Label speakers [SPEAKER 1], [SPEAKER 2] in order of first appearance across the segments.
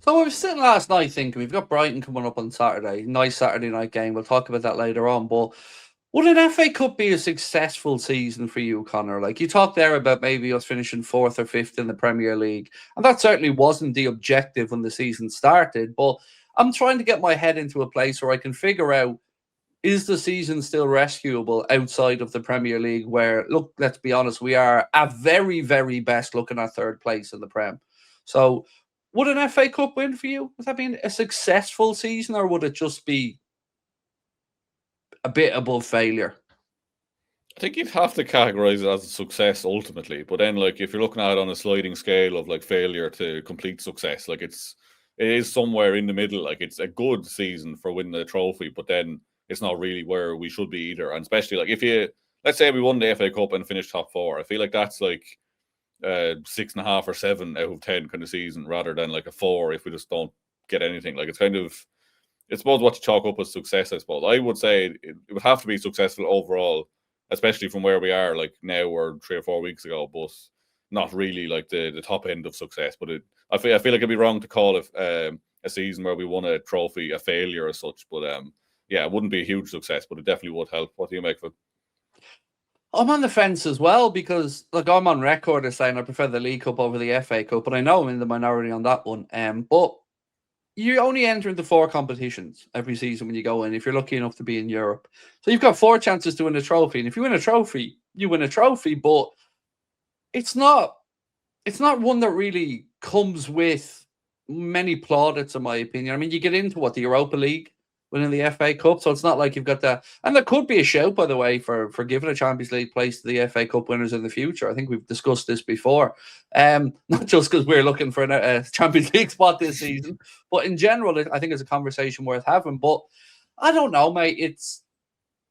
[SPEAKER 1] So I was sitting last night thinking we've got Brighton coming up on Saturday, nice Saturday night game. We'll talk about that later on. But would an FA Cup be a successful season for you, Conor? Like you talked there about maybe us finishing fourth or fifth in the Premier League, and that certainly wasn't the objective when the season started. But I'm trying to get my head into a place where I can figure out, is the season still rescuable outside of the Premier League? Where, look, let's be honest, we are at very, very best looking at third place in the Prem. So, would an FA Cup win for you? Would that be a successful season, or would it just be a bit above failure?
[SPEAKER 2] I think you'd have to categorize it as a success ultimately, but then like if you're looking at it on a sliding scale of like failure to complete success, like it is somewhere in the middle. Like it's a good season for winning the trophy, but then it's not really where we should be either. And especially like if you let's say we won the FA Cup and finished top four, I feel like that's like 6.5 or 7 out of 10 kind of season rather than like a 4 if we just don't get anything. Like it's kind of it's suppose what you chalk up as success, I suppose. I would say it would have to be successful overall, especially from where we are like now or 3 or 4 weeks ago, but not really like the top end of success. But I feel like it'd be wrong to call it a season where we won a trophy a failure as such. But yeah, it wouldn't be a huge success, but it definitely would help. What do you make of it?
[SPEAKER 1] I'm on the fence as well because, look, I'm on record as saying I prefer the League Cup over the FA Cup, but I know I'm in the minority on that one. But you only enter into 4 competitions every season when you go in, if you're lucky enough to be in Europe. So you've got 4 chances to win a trophy. And if you win a trophy, you win a trophy, but it's not it's not one that really comes with many plaudits, in my opinion. I mean, you get into what, the Europa League, winning the FA Cup, so it's not like you've got that. And there could be a shout, by the way, for giving a Champions League place to the FA Cup winners in the future. I think we've discussed this before. Not just because we're looking for a Champions League spot this season, but in general, I think it's a conversation worth having. But I don't know, mate.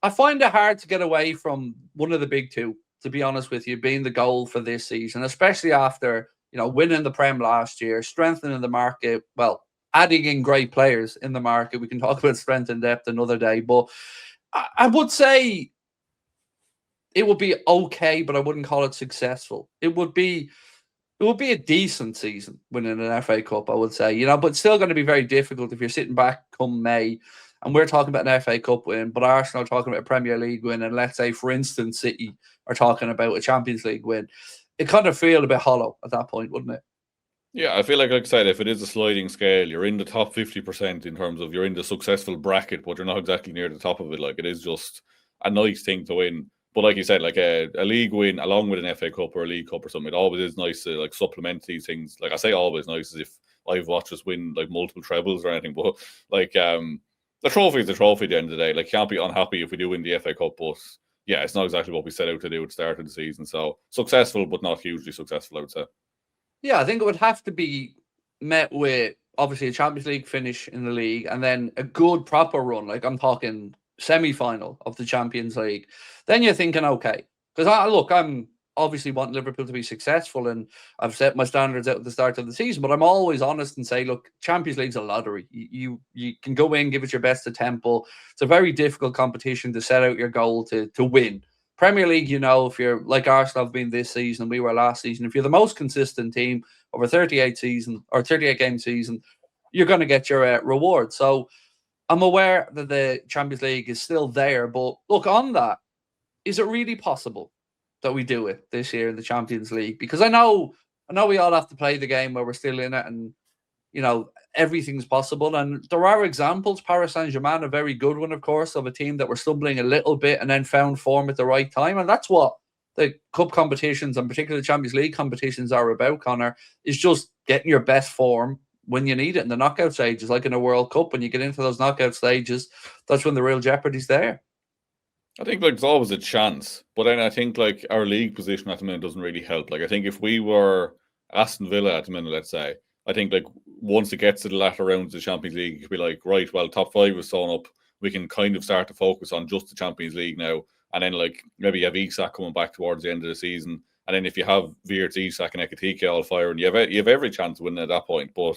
[SPEAKER 1] I find it hard to get away from one of the big two, to be honest with you, being the goal for this season, especially after, winning the Prem last year, strengthening the market, well, adding in great players in the market. We can talk about strength and depth another day, but I would say it would be okay, but I wouldn't call it successful. It would be a decent season winning an FA Cup, I would say, but still going to be very difficult if you're sitting back come May and we're talking about an FA Cup win, but Arsenal are talking about a Premier League win, and let's say, for instance, City are talking about a Champions League win. It kind of feel a bit hollow at that point, wouldn't it?
[SPEAKER 2] Yeah, I feel like I said, if it is a sliding scale, you're in the top 50% in terms of you're in the successful bracket, but you're not exactly near the top of it. Like it is just a nice thing to win. But like you said, like a league win along with an FA Cup or a League Cup or something, it always is nice to like supplement these things. Like I say, always nice as if I've watched us win like multiple trebles or anything. But like the trophy is the trophy at the end of the day. Like you can't be unhappy if we do win the FA Cup, but yeah, it's not exactly what we set out to do at the start of the season. So successful, but not hugely successful, I would say.
[SPEAKER 1] Yeah, I think it would have to be met with obviously a Champions League finish in the league and then a good proper run. Like I'm talking semi-final of the Champions League. Then you're thinking, okay, because I'm obviously want Liverpool to be successful, and I've set my standards out at the start of the season. But I'm always honest and say, look, Champions League's a lottery. You can go in, give it your best attempt, but it's a very difficult competition to set out your goal to win. Premier League, if you're like Arsenal have been this season, we were last season, if you're the most consistent team over 38 game season, you're going to get your reward. So I'm aware that the Champions League is still there, but look, on that, is it really possible that we do it this year in the Champions League? Because I know we all have to play the game where we're still in it, and everything's possible. And there are examples. Paris Saint-Germain, a very good one, of course, of a team that were stumbling a little bit and then found form at the right time. And that's what the cup competitions, and particularly the Champions League competitions, are about, Conor, is just getting your best form when you need it in the knockout stages, like in a World Cup. When you get into those knockout stages, that's when the real jeopardy's there.
[SPEAKER 2] I think like there's always a chance, but then I think like our league position at the minute doesn't really help. Like I think if we were Aston Villa at the minute, let's say, I think like once it gets to the latter rounds of the Champions League, it could be like, right, well, top five is sewn up. We can kind of start to focus on just the Champions League now. And then like maybe you have Isak coming back towards the end of the season. And then if you have Wirtz, Isak and Ekitike all firing, you have every chance of winning at that point. But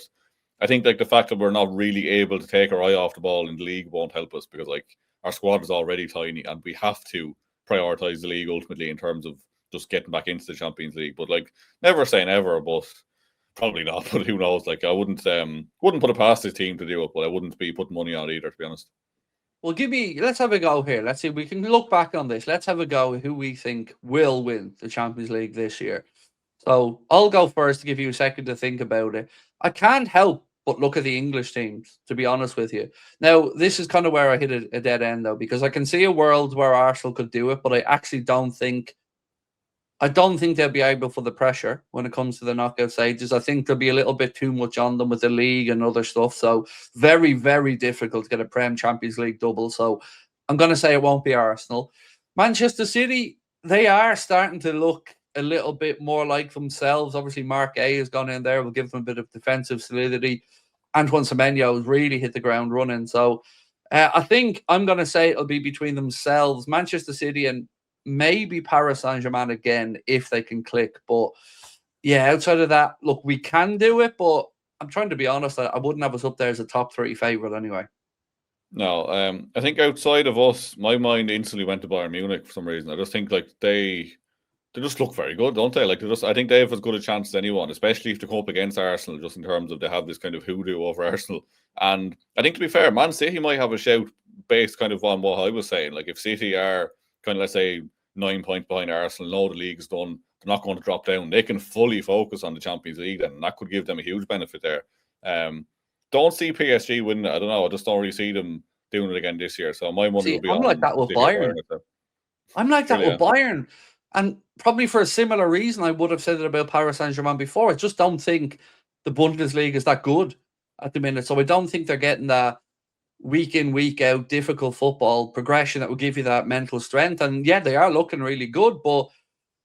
[SPEAKER 2] I think like the fact that we're not really able to take our eye off the ball in the league won't help us, because like our squad is already tiny and we have to prioritize the league ultimately in terms of just getting back into the Champions League. But like never say never, but Probably not, but who knows? Like I wouldn't put it past his team to do it, but I wouldn't be putting money on it either, to be honest.
[SPEAKER 1] Well, let's have a go here. Let's see, we can look back on this. Let's have a go who we think will win the Champions League this year. So I'll go first to give you a second to think about it. I can't help but look at the English teams, to be honest with you. Now, this is kind of where I hit a dead end, though, because I can see a world where Arsenal could do it, but I actually don't think they'll be able for the pressure when it comes to the knockout stages. I think there'll be a little bit too much on them with the league and other stuff. So very, very difficult to get a Prem Champions League double. So I'm going to say it won't be Arsenal. Manchester City, they are starting to look a little bit more like themselves. Obviously, Mark A has gone in there. We'll give them a bit of defensive solidity. Antoine Semenyo has really hit the ground running. So I think I'm going to say it'll be between themselves, Manchester City and maybe Paris Saint-Germain again, if they can click. But yeah, outside of that, look, we can do it, but I'm trying to be honest, I wouldn't have us up there as a top 3 favourite anyway.
[SPEAKER 2] No, I think outside of us, my mind instantly went to Bayern Munich for some reason. I just think like they just look very good, don't they? Like I think they have as good a chance as anyone, especially if they come up against Arsenal, just in terms of they have this kind of hoodoo over Arsenal. And I think, to be fair, Man City might have a shout based kind of on what I was saying. Like if City are kind of, let's say, 9 points behind Arsenal, know the league's done, they're not going to drop down. They can fully focus on the Champions League, and that could give them a huge benefit there. Don't see PSG winning it. I don't know. I just don't really see them doing it again this year. So my money will be
[SPEAKER 1] I'm
[SPEAKER 2] on
[SPEAKER 1] like that with Bayern. I'm like that with Bayern. And probably for a similar reason, I would have said it about Paris Saint-Germain before. I just don't think the Bundesliga is that good at the minute. So I don't think they're getting that week in, week out, difficult football progression that will give you that mental strength. And yeah, they are looking really good, but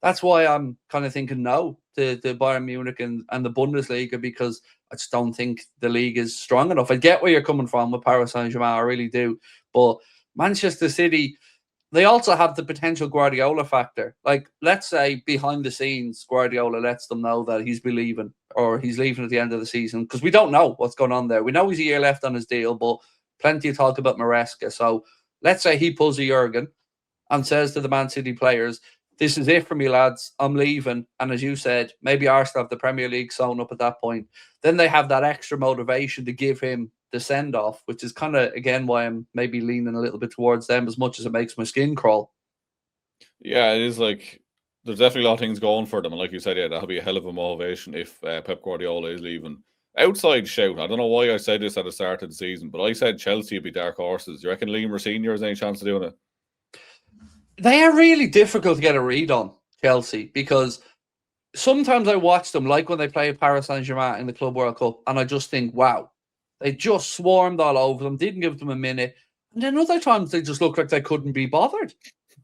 [SPEAKER 1] that's why I'm kind of thinking no to Bayern Munich and the Bundesliga, because I just don't think the league is strong enough. I get where you're coming from with Paris Saint-Germain, I really do. But Manchester City, they also have the potential Guardiola factor. Like, let's say behind the scenes, Guardiola lets them know that he's leaving or he's leaving at the end of the season, because we don't know what's going on there. We know he's a year left on his deal, but plenty of talk about Maresca. So let's say he pulls a Jurgen and says to the Man City players, this is it for me, lads. I'm leaving. And as you said, maybe Arsenal have the Premier League sewn up at that point. Then they have that extra motivation to give him the send-off, which is kind of, again, why I'm maybe leaning a little bit towards them, as much as it makes my skin crawl.
[SPEAKER 2] Yeah, it is like, there's definitely a lot of things going for them. And like you said, yeah, that'll be a hell of a motivation if Pep Guardiola is leaving. Outside shout, I don't know why I said this at the start of the season, but I said Chelsea would be dark horses. Do you reckon Liam Senior has any chance of doing it?
[SPEAKER 1] They are really difficult to get a read on, Chelsea, because sometimes I watch them, like when they play Paris Saint-Germain in the Club World Cup, and I just think, wow, they just swarmed all over them, didn't give them a minute. And then other times they just look like they couldn't be bothered.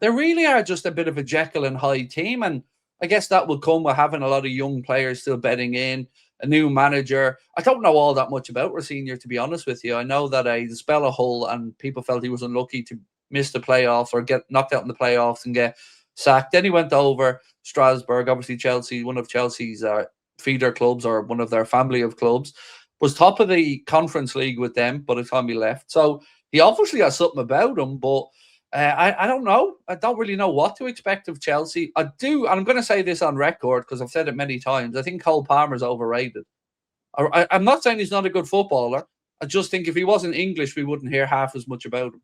[SPEAKER 1] They really are just a bit of a Jekyll and Hyde team. And I guess that will come with having a lot of young players still betting in, a new manager. I don't know all that much about Senior, to be honest with you. I know that the spell a hole and people felt he was unlucky to miss the playoffs or get knocked out in the playoffs and get sacked. Then he went over Strasbourg, obviously Chelsea, one of Chelsea's feeder clubs or one of their family of clubs, was top of the Conference League with them by the time he left. So he obviously has something about him, but I don't know. I don't really know what to expect of Chelsea. I do, and I'm going to say this on record because I've said it many times, I think Cole Palmer's overrated. I'm not saying he's not a good footballer. I just think if he wasn't English, we wouldn't hear half as much about him.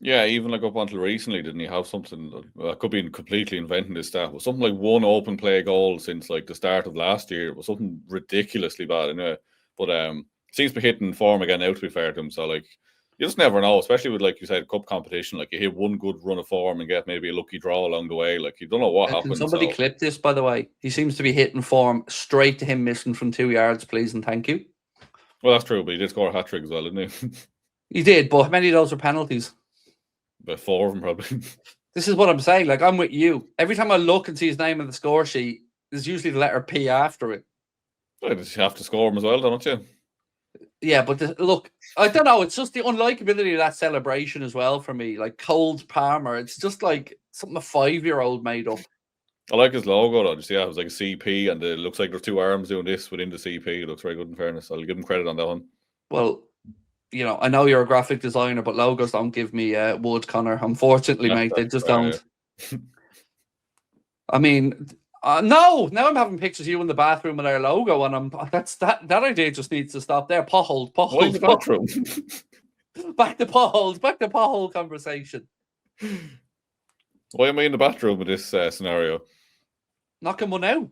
[SPEAKER 2] Yeah, even like up until recently, didn't he have something? I could be completely inventing this stat. Was something like one open play goal since like the start of last year. It was something ridiculously bad anyway. But seems to be hitting form again now, to be fair to him. So like, you just never know, especially with, like you said, cup competition. Like, you hit one good run of form and get maybe a lucky draw along the way. Like, you don't know what happens.
[SPEAKER 1] Can somebody clip this, by the way? He seems to be hitting form straight to him missing from 2 yards, please and thank you.
[SPEAKER 2] Well, that's true, but he did score a hat-trick as well, didn't he?
[SPEAKER 1] He did, but how many of those were penalties?
[SPEAKER 2] About 4 of them, probably.
[SPEAKER 1] This is what I'm saying. Like, I'm with you. Every time I look and see his name on the score sheet, there's usually the letter P after it.
[SPEAKER 2] Well, you have to score them as well, don't you?
[SPEAKER 1] Yeah, but look, I don't know. It's just the unlikability of that celebration as well for me. Like Cold Palmer, it's just like something a 5-year-old made up.
[SPEAKER 2] I like his logo though. Just, yeah, it was like a CP, and it looks like there's 2 arms doing this within the CP. It looks very good, in fairness. I'll give him credit on that one.
[SPEAKER 1] Well, you know, I know you're a graphic designer, but logos don't give me wood, Conor. Unfortunately, mate, they just don't. I mean, No, now I'm having pictures of you in the bathroom with our logo, and that idea just needs to stop there. Potholes.
[SPEAKER 2] Why in the bathroom?
[SPEAKER 1] Back to pothole conversation.
[SPEAKER 2] Why am I in the bathroom in this scenario?
[SPEAKER 1] Knocking one out.